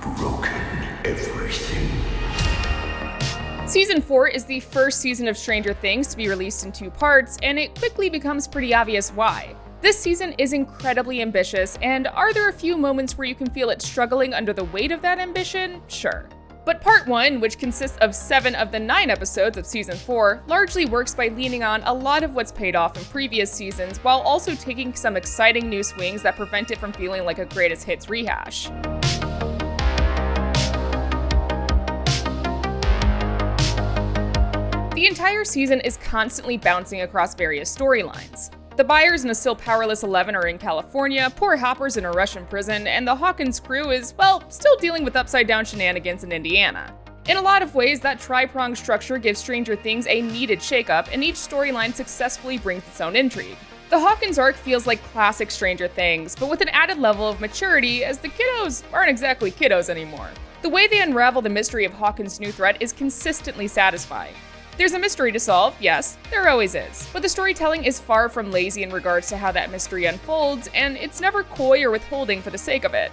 broken everything. Season 4 is the first season of Stranger Things to be released in 2 parts, and it quickly becomes pretty obvious why. This season is incredibly ambitious, and are there a few moments where you can feel it struggling under the weight of that ambition? Sure. But Part 1, which consists of 7 of the 9 episodes of Season 4, largely works by leaning on a lot of what's paid off in previous seasons, while also taking some exciting new swings that prevent it from feeling like a greatest hits rehash. The entire season is constantly bouncing across various storylines. The Byers and the still powerless 11 are in California, poor Hopper's in a Russian prison, and the Hawkins crew is, well, still dealing with upside-down shenanigans in Indiana. In a lot of ways, that tri-pronged structure gives Stranger Things a needed shakeup, and each storyline successfully brings its own intrigue. The Hawkins arc feels like classic Stranger Things, but with an added level of maturity, as the kiddos aren't exactly kiddos anymore. The way they unravel the mystery of Hawkins' new threat is consistently satisfying. There's a mystery to solve, yes, there always is, but the storytelling is far from lazy in regards to how that mystery unfolds, and it's never coy or withholding for the sake of it.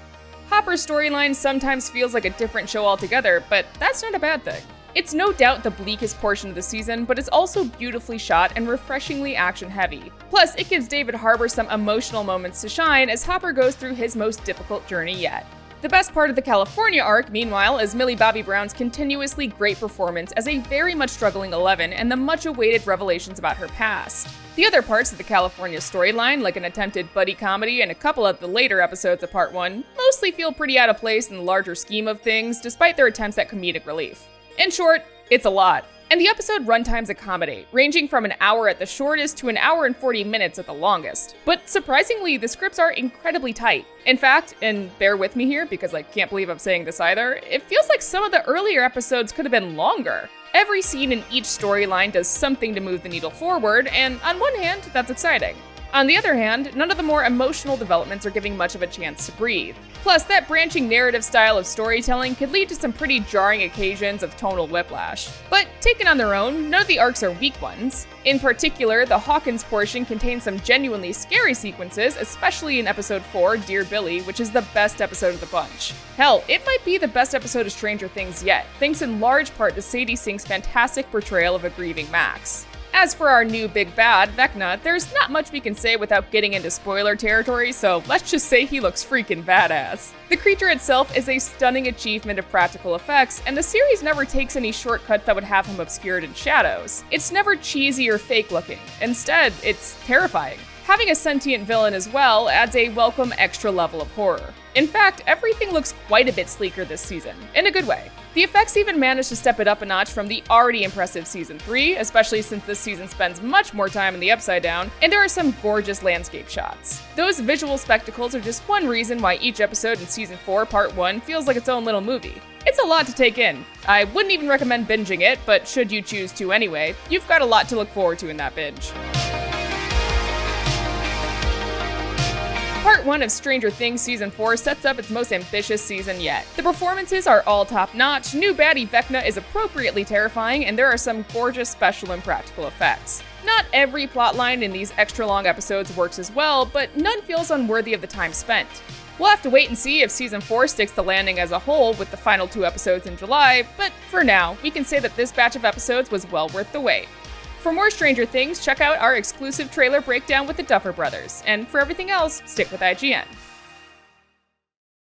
Hopper's storyline sometimes feels like a different show altogether, but that's not a bad thing. It's no doubt the bleakest portion of the season, but it's also beautifully shot and refreshingly action-heavy. Plus, it gives David Harbour some emotional moments to shine as Hopper goes through his most difficult journey yet. The best part of the California arc, meanwhile, is Millie Bobby Brown's continuously great performance as a very much struggling 11 and the much-awaited revelations about her past. The other parts of the California storyline, like an attempted buddy comedy and a couple of the later episodes of Part 1, mostly feel pretty out of place in the larger scheme of things, despite their attempts at comedic relief. In short, it's a lot. And the episode runtimes accommodate, ranging from an hour at the shortest to an hour and 40 minutes at the longest. But surprisingly, the scripts are incredibly tight. In fact, and bear with me here because I can't believe I'm saying this either, it feels like some of the earlier episodes could have been longer. Every scene in each storyline does something to move the needle forward, and on one hand, that's exciting. On the other hand, none of the more emotional developments are giving much of a chance to breathe. Plus, that branching narrative style of storytelling could lead to some pretty jarring occasions of tonal whiplash. But taken on their own, none of the arcs are weak ones. In particular, the Hawkins portion contains some genuinely scary sequences, especially in episode 4, Dear Billy, which is the best episode of the bunch. Hell, it might be the best episode of Stranger Things yet, thanks in large part to Sadie Sink's fantastic portrayal of a grieving Max. As for our new big bad, Vecna, there's not much we can say without getting into spoiler territory, so let's just say he looks freaking badass. The creature itself is a stunning achievement of practical effects, and the series never takes any shortcuts that would have him obscured in shadows. It's never cheesy or fake looking. Instead, it's terrifying. Having a sentient villain as well adds a welcome extra level of horror. In fact, everything looks quite a bit sleeker this season, in a good way. The effects even managed to step it up a notch from the already impressive Season 3, especially since this season spends much more time in the Upside Down, and there are some gorgeous landscape shots. Those visual spectacles are just one reason why each episode in Season 4, Part 1 feels like its own little movie. It's a lot to take in. I wouldn't even recommend binging it, but should you choose to anyway, you've got a lot to look forward to in that binge. Part 1 of Stranger Things Season 4 sets up its most ambitious season yet. The performances are all top-notch, new baddie Vecna is appropriately terrifying, and there are some gorgeous special and practical effects. Not every plotline in these extra-long episodes works as well, but none feels unworthy of the time spent. We'll have to wait and see if Season 4 sticks the landing as a whole with the final 2 episodes in July, but for now, we can say that this batch of episodes was well worth the wait. For more Stranger Things, check out our exclusive trailer breakdown with the Duffer Brothers, and for everything else, stick with IGN.